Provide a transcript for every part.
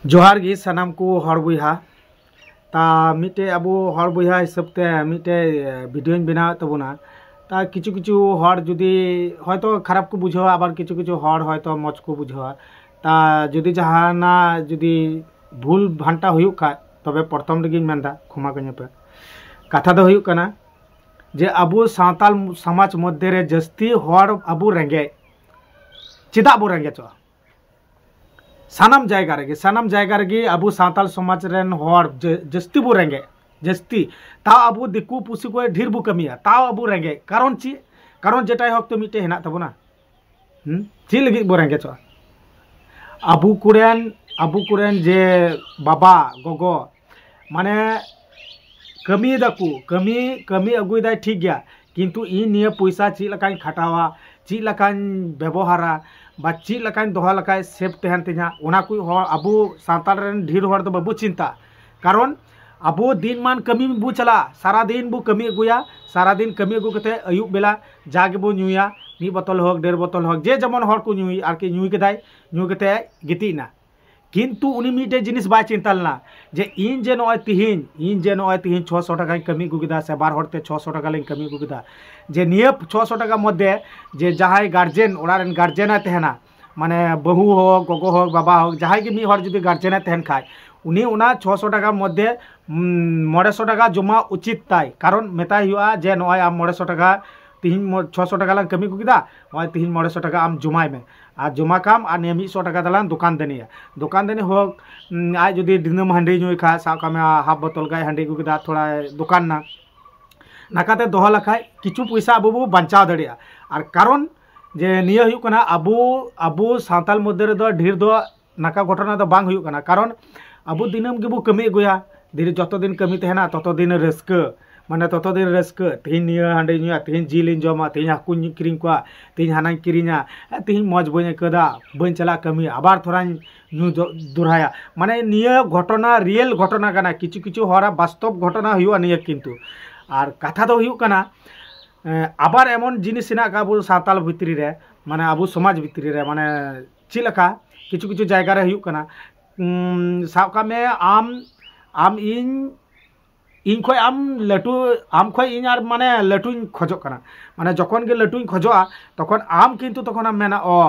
जोहार गी सानाम को हर बुइहा ता मिटे अबो हर बुइहा हिसाबते मिटे भिडियो बनाव तबना ता किछु किछु हर जुदी हयतो खराब को बुझावा आबार किछु किछु हर हयतो मज को बुझावा ता जुदी जहाना जुदी भूल भांटा हुयुक खा तबे प्रथम रेगिन मेनदा क्षमा कन्या पे कथा दो हुयुक कना जे अबो सावताल समाज मध्य रे जस्ती हर अबो रेंगे चिदा अबो रेंगे चो सानाम जायगा रेगे अबो सावताल समाज रेन हर जस्ती बो रेंगे जस्ती ता अबो दिकु पुसी को ढेर बो कमिया ता अबो रेंगे कारण ची कारण जेटाई हक तो मिटे हेना तबना ची लगी बो रेंगे चो अबो कुरेन जे बाबा गोगो माने कमी दाकु कमी अगुइदाय ठीक गया किंतु इन निये पैसा ची लकान खटावा ची लकान व्यवहारा बा ची लकान दोहा लकाय सेफ तहन तिना ओना कुई हर अबो सावताल रेन ढेर हर दो बाबू चिंता कारण अबो दिन मान कमी बो चला सारा दिन बो कमी अगुया सारा दिन कमी अगु कते अयुब बेला जागे बो न्यूया मी बोतल हक डेढ़ बोतल हक जे जमन हर को न्यूई आरके न्यूई केदाय न्यू कते गितिना किंतु उनी मिटे जिनिस बाय चिंता लना जे इन जे नय तिहिन 600 टाका कमी गुगिदा से बार हरते 600 टाका लें कमी गुगिदा जे निये 600 टाका मध्य जे जहाय गार्जेन ओरारेन गार्जेन तहना माने बहु हो गोगो हो बाबा हो जहाय के मी हर जुदी गार्जेन तहन खाय उनी उना 600 टाका मध्य 900 टाका जमा उचित ताई कारण मेताय हुआ जे नय आम 900 टाका तिहिन 600 टाका लां कमी गुगिदा नय तिहिन 900 टाका आम जमाय में और जमा काम और 100 टाका दलान दुकान देनी हो आज जुदी दिनम हांडी नुई खा साका में हाफ बोतल गाय हांडी गुगिदा थोड़ा दुकान ना नाकाते दोहा लखाय किछु पैसा अबो बो बांचाव दड़िया और कारण जे निया हुयुक कना अबो सावताल मध्य रे दो ढेर दो नाका घटना दो बांग हुयुक कना कारण अबो दिनम गेबो कमी अगुया धीरे जतो दिन कमी तहना ततो दिन रस्क माने ततो दिन रस्क तिहिन निया हांडे नुया तिहिन जिलिन जमा तिहिन हाकुन किरिंग को तिहिन हाना किरिंगा तिहिन मज बने कदा बन चला कमी आबार थोड़ा नु दुराया माने निया घटना रियल घटना कना किछु किछु हरा वास्तव घटना हुआ निया किंतु और कथा दो हुयुक कना आबार एमन जिनिस हेना का अबो सावताल भितरी रे माने अबो समाज भितरी रे माने चिलका किछु किछु जायगा रे हुयुक कना सावका में आम इन खय आम लटू आम खय इन आर माने लटू खोजो कना माने जखन के लटू खोजोआ तखन आम किंतु तखन आम मेना ओ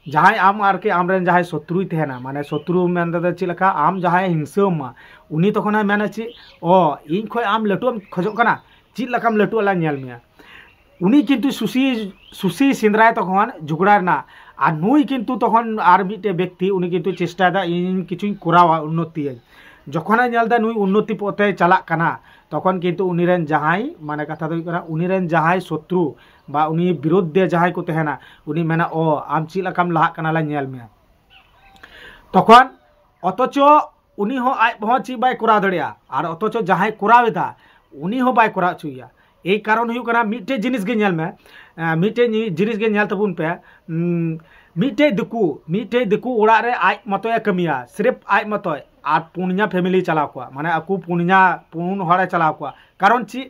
जहां आम आर के आमरेन जहां शत्रु तहना माने शत्रु मेन द चिलका आम जहां हिंसमा उनी तखन मेना ची ओ इन खय आम लटू खोजो कना ची लकाम लटू वाला नेल मिया उनी किंतु सुसी सिंद्राय तखन झुगड़ा ना और नुई किंतु तखन आर मिटे व्यक्ति उनी किंतु चेष्टा दा इन किछु कोरावा उन्नति जखन नेलदा नुई उन्नति पथे चला कना तखन किंतु उनीरेन जहां माने कथा दो कना उनीरेन जहां शत्रु बा उनी विरोध जहां को तहना उनी मेना ओ आम ची लकाम लहा कना ला नेल मिया तखन अतचो उनी हो आय हो ची बाय कोरा दड़िया और अतचो जहां कोरावेदा उनी हो बाय कोरा चुया ए कारण हुयु कना मिटे जिनिस गे नेल में मिटे जिनिस गे नेल तबुन पे मिटे दिकु ओड़ा रे आय मतोय कमिया सिर्फ आय मतोय और पुनिया फैमिली चलाव को माने आकु पुन हरे चलाव को कारण ची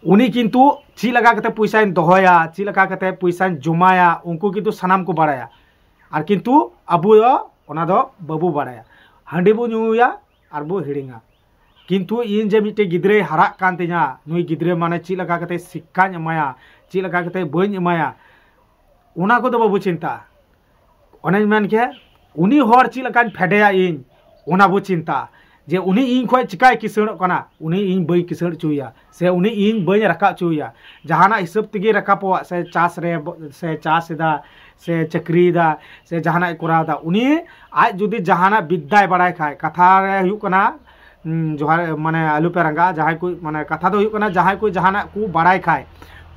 उनी किंतु ची लगा कते पैसा दोहया ची लगा कते पैसा जमाया उनको किंतु सनाम को बाड़ाया और किंतु अबु ओना दो बाबू बाड़ाया हांडी बो नुया और बो हिड़िंगा किंतु इन जे मिटे गिद्रे हरा कान तिना नुई गिद्रे माने ची लगा कते शिक्षा एमाया ची लगा कते बइन एमाया ओना को दो बाबू चिंता ओने मेन के उनी हर ची लकान फेडेया इन ओना बो चिंता जे उनी इन खय चिकाय किसण कना उनी इन बई किसण चुया से उनी इन बई रका चुया जहाना हिसाब तिगे रकापवा से चास दा से चक्री दा से जहाना कोरा दा उनी आज जुदी जहाना विद्याय बड़ाय खाय कथा रे हुयु कना जोहार माने आलू पे रंगा जहां कोई माने कथा दो हुयु कना जहां कोई जहाना को बड़ाय खाय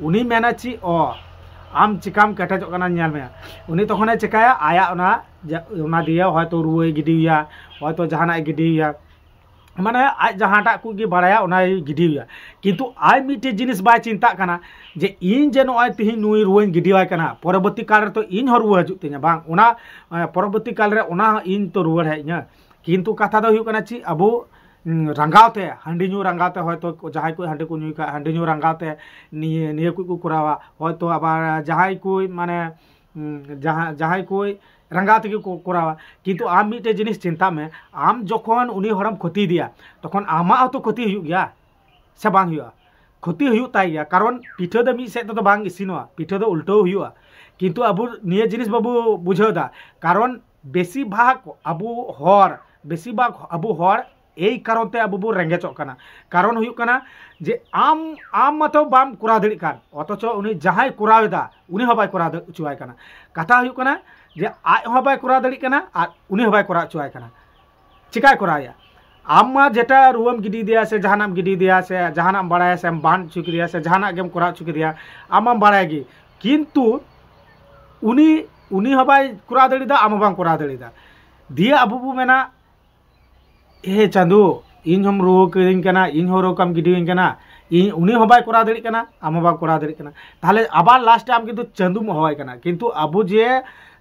उनी मेना ची ओ आम चिकाम केटेजो कना नेल में उनी तखने चिकाया आया ओना दिया हयतो रुवे गिडिया हयतो जहाना गिडिया माने आज जहाटा को गी बाड़ाया ओना गिडिया किंतु आज मिटे जिनिस बाय चिंता कना जे इन जे नय तिहिन नुई रुवे गिडिया कना परवर्ती काल रे तो इन हर रुवे हजु तिना बांग ओना परवर्ती काल रे ओना इन तो रुवे हे냐 किंतु कथा दो हुयु कना ची अबो रंगावते हांडी न्यू रंगावते हयतो जहां कोई हांडी को न्यू का हांडी न्यू रंगावते निये को कोरावा हयतो आबार जहां कोई माने जहां कोई रंगा तेगे को करावा किंतु आम मिटे जिनिस चिंता में आम जखन उनी हरम क्षति दिया तखन आमा तो क्षति हुई गया से बांग हुआ क्षति हुई ताई गया कारण पिठा दो मिद सेद तो बांग इसिनवा पिठा दो उल्टो हुआ किंतु अब निये जिनिस बाबू बुझेदा कारण बेसी भाग अबू हर बेसी भाग अबू हर এই কারণতে আবু বু রেঙ্গেচক কানা কারণ হুয়ুক কানা যে আম আম মাতো বাম করা দাড়ি কান অথচ উনি যাহাই করাওদা উনি হবাই করা চুয়াই কানা কথা হুয়ুক কানা যে আই হবাই করা দাড়ি কানা আর উনি হবাই করা চুয়াই কানা চিকাই করায়া আম্মা যেটা রুয়াম গিডি দিয়া সে জাহানাম গিডি দিয়া সে জাহানাম বাড়ায়া সে বান চুকি দিয়া সে জাহানা গেম করা চুকি দিয়া আমাম বাড়ায় গি কিন্তু উনি উনি হবাই করা দাড়ি দা আম বাম করা দাড়ি দা দিয়ে আবু বু মেনা हे चांदू इन हम रो करिंग कना इन हो रो कम गिडिंग कना इन उनी हबाय करा दड़ी कना आम हबा करा दड़ी कना ताहले आबार लास्ट आम किंतु चांदू हवाय कना किंतु आबू जे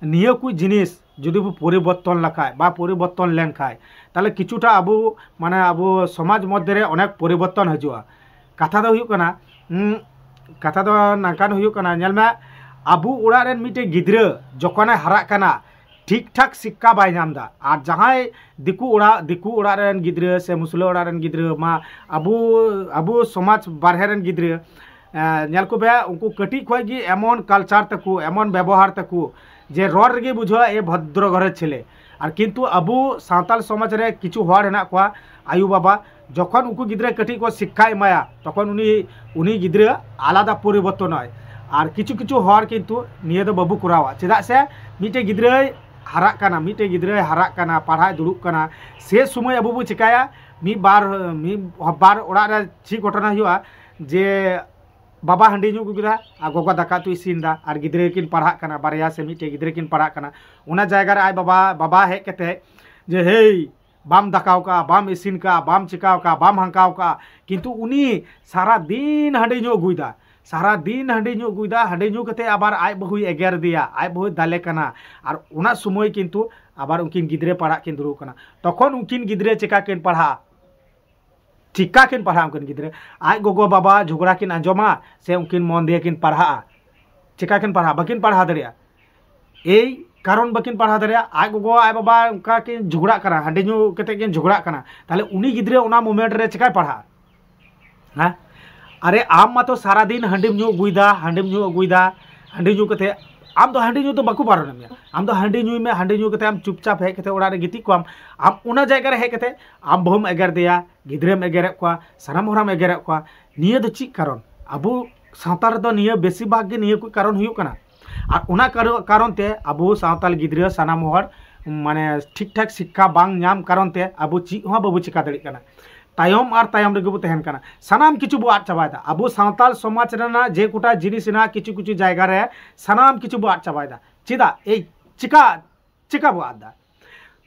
निये कोई जिनिस जुदी बो परिवर्तन लखाय बा परिवर्तन लेन खाय ताहले किछुटा आबू माने आबू समाज मध्य रे अनेक परिवर्तन हजुआ कथा दो हुयु कना कथा दो नाकान हुयु कना नेल मे आबू ओड़ा रेन मिटे गिद्रा जखने हारा कना ठीक ठाक शिक्षा बाय नामदा और जहां दिकू ओड़ा रेन गिद्रा से मुसला ओड़ा रेन गिद्रा मा अबू अबू समाज बारहे रेन गिद्रा नेल को बे उनको कटी खय गी एमन कल्चर तकू एमन व्यवहार तकू जे रर रेगे बुझा ए भद्र घरे छेले और किंतु अबू सावताल समाज रे किछु हर हेना कोआ आयु बाबा जखन उनको गिद्रा कटी को शिक्षा एमाया तखन उनी गिद्रा आलादा परिवर्तन है और किछु किछु हर किंतु निये दो बाबू करावा चेदा से मिटे गिद्रा हारा काना मिटे गिद्रा हारा काना पढ़ा दुड़ुब काना से समय अबू बो चिकाया मी बार ओड़ा रे ची घटना हुआ जे बाबा हांडी ᱧᱩ गुगिदा आ गोगा दाका तु इसिनदा और गिद्रा किन पढ़ा काना बारया से मिटे गिद्रा किन पढ़ा काना उना जायगा रे आय बाबा हे कते जे हे बाम दाकाव का बाम इसिन का बाम चिकाव का बाम हंकाव का किंतु उनी सारा दिन हांडी ᱧᱩ गुइदा सारा दिन हांडी ᱧᱩ गुइदा हांडी ᱧᱩ कते आबार आय बहु एगेर दिया आय बहु दाले काना और उना समय किंतु आबार उनकिन गिद्रे पढ़ा किन दुरु काना तखन उनकिन गिद्रे चिका किन पढ़ा चिका किन पढ़ा उनकिन गिद्रे आय गोगो बाबा झगड़ा किन आंजमा से उनकिन मन दिए किन पढ़ा चिका किन पढ़ा बकिन पढ़ा दरिया ए कारण बकिन पढ़ा दरिया आय गोगो आय बाबा उनका किन झगड़ा काना हांडी ᱧᱩ कते किन झगड़ा काना ताले उनी गिद्रे उना मोमेंट रे चिका पढ़ा हां अरे आम मा तो सारा दिन हांडीम ᱧᱩ गुइदा हांडीम ᱧᱩ गुइदा हांडी ᱧᱩ कते आम तो हांडी ᱧᱩ तो बाकू पारो नमिया आम तो हांडी ᱧᱩ में हांडी ᱧᱩ कते आम चुपचाप हे कते ओड़ा रे गिति को आम उना जायगा रे हे कते आम बहुम एगर दिया गिद्रेम एगेरे को सानाम हराम एगेरे को निये दो ची कारण अबू सावताल रे दो निये बेसी भाग गे निये कोई कारण हुयु कना और उना कारण ते अबू सावताल गिद्रा सानाम हर माने ठीक ठाक शिक्षा बांग नाम कारण ते अबू ची हो बाबू चिका दड़ी कना तायम और तायम रे गबो तहन कना सनाम किछु बो आट चाबायदा अबो सावताल समाज रेना जे कोटा जिनिस ना किछु किछु जायगा रे सनाम किछु बो आट चाबायदा चिदा ए चिका बो आदा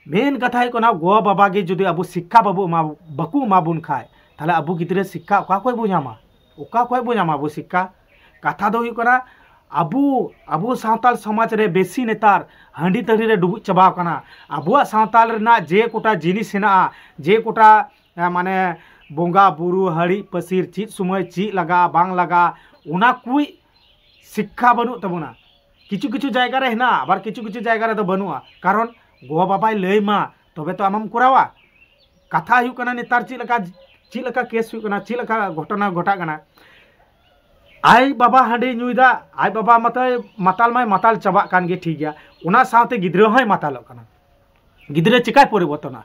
मेन कथा है कोना गो बाबा गे जदि अबो शिक्षा बाबू मा बकु मा बुन खाय ताले अबो गिद्रे शिक्षा ओका कोय बो ᱧᱟᱢᱟ अबो शिक्षा कथा दो हुई कोना अबो सावताल समाज रे बेसी नेतार हांडी तड़ी रे डुबु चाबा कना अबो सावताल रेना जे कोटा जिनिस हेना जे कोटा माने बोंगा बुरु हड़ी पसीर चीज समय चीज लगा बांग लगा उना कोई शिक्षा बनू तबना किछु किछु जायगा रे हेना आबार किछु किछु जायगा रे तो बनुआ कारण गो बाबाई लैमा तबे तो आमम करावा कथा हुई कना नेतार ची लका केस हुई कना ची लका घटना घटा कना आय बाबा हांडी ᱧᱩᱭदा आय बाबा माताल माय माताल चाबा कान गे ठीक गया उना साथे गिद्रा हय माताल कना गिद्रा चिकाय परिवर्तन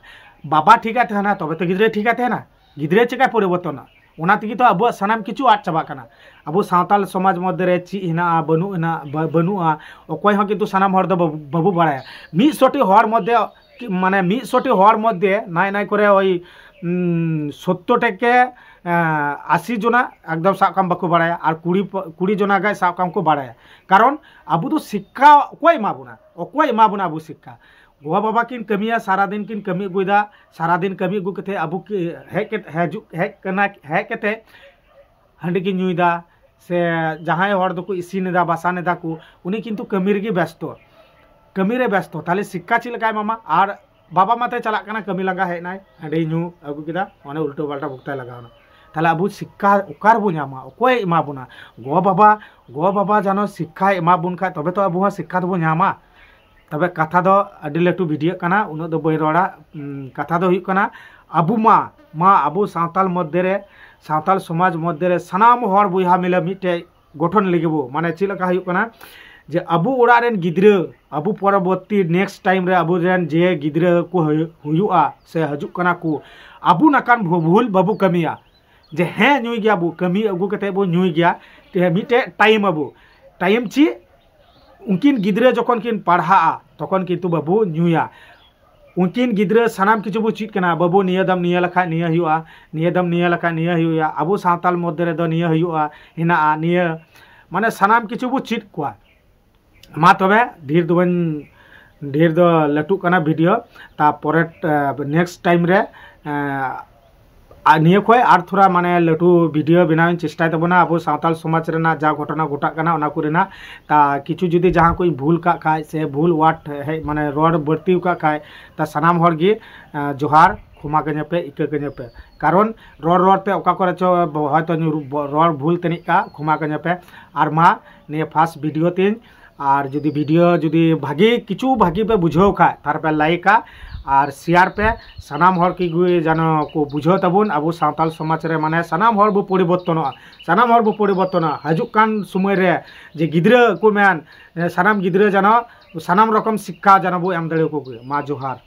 बाबा ठीक है तब तो गिद्रे ठीक है गिद्रे चिका परिवर्तन उना तगी तो अब सानाम किछु आट चाबा कना अब सावताल समाज मध्य रे ची हिना बनुआ अकय ह किंतु सानाम हर दो बाबू बाड़ाया मी सोटी हर मध्य माने मी सोटी हर मध्य नाय नाय करे ओई 70 टके 80 जना एकदम साकाम बाको बाड़ाया और 20 जना गाय साकाम को बाड़ाया कारण अब तो शिक्षा अकय माबुना अबू शिक्षा गो बाबा किन कमिया सारा दिन किन कमी गुदा सारा दिन कमी गु कते अबू हे कते हांडी किन ᱧᱩᱭदा से जहां हर दो को इसिनेदा बासानेदा को उनी किंतु कमी रे व्यस्त ताले शिक्षा ची लकाय मामा और बाबा माते चला कना कमी लगा है नाय हांडी ᱧᱩ अगु किदा ओने उल्टो पाल्टा भुगताय लगावना ताले अबू शिक्षा उकार बो ᱧᱟᱢᱟ अकय एमा बुना गो बाबा जानो शिक्षा एमा बुन खा तबे तो अबू शिक्षा दो ᱧᱟᱢᱟ तबे कथा दो अडी लटू भिडियो कना उन दो बई रोड़ा कथा दो हुई कना अबू मा अबू सावताल मध्य रे सावताल समाज मध्य रे सनाम हर बुहा मिले मिटे गठन लेगेबो माने चिलका हुई कना जे अबू ओड़ा रेन गिद्रा अबू परवर्ती नेक्स्ट टाइम रे अबू रेन जे गिद्रा को हुयुआ से हजुक कना को अबू नकान भूल बाबू कमिया जे हैं नुई गया बू कमी अगू कते बो नुई गया ते मिटे टाइम अबू टाइम ची उनकिन गिद्रा जखन किन पढ़ा तखन किन्तु बाबू नुया उनकिन गिद्रा सनाम किछु बो चीज कना बाबू निया दम निया लखा निया हुआ निया दम निया लखा निया हुआ अबू सावताल मध्य रे दो निया हुआ हिना निया माने सनाम किछु बो चीज कोआ मा तबे ढेर दो लटू कना वीडियो ता परे नेक्स्ट टाइम रे निया खय आर थोड़ा माने लटू वीडियो बनाव चेष्टा तबना अब सावताल समाज रेना जा घटना घटा कना ओना कुरेना ता किछु जुदी जहां कोई भूल का खाय से भूल वाट है माने रोड बर्ती का खाय ता सनाम हर गे जोहार क्षमा गने पे इके गने पे कारण रोड ते ओका करे चो हयतो रोड भूल तनिक का क्षमा गने पे आर मा ने फास्ट वीडियो तीन और जुदी वीडियो जुदी भागी किछु भागी पे बुझाव खा तार पे लाइक और शेयर पे सनाम हर की जानो को बुझो तबुन अब सावताल समाज रे माने सनाम हर बो परिवर्तन सनाम हर बो परिवर्तन हजुक कान समय रे जे गिद्रा को मेन सनाम गिद्रा जानो सनाम रकम शिक्षा जानो बो एम दड़े को मा जोहार।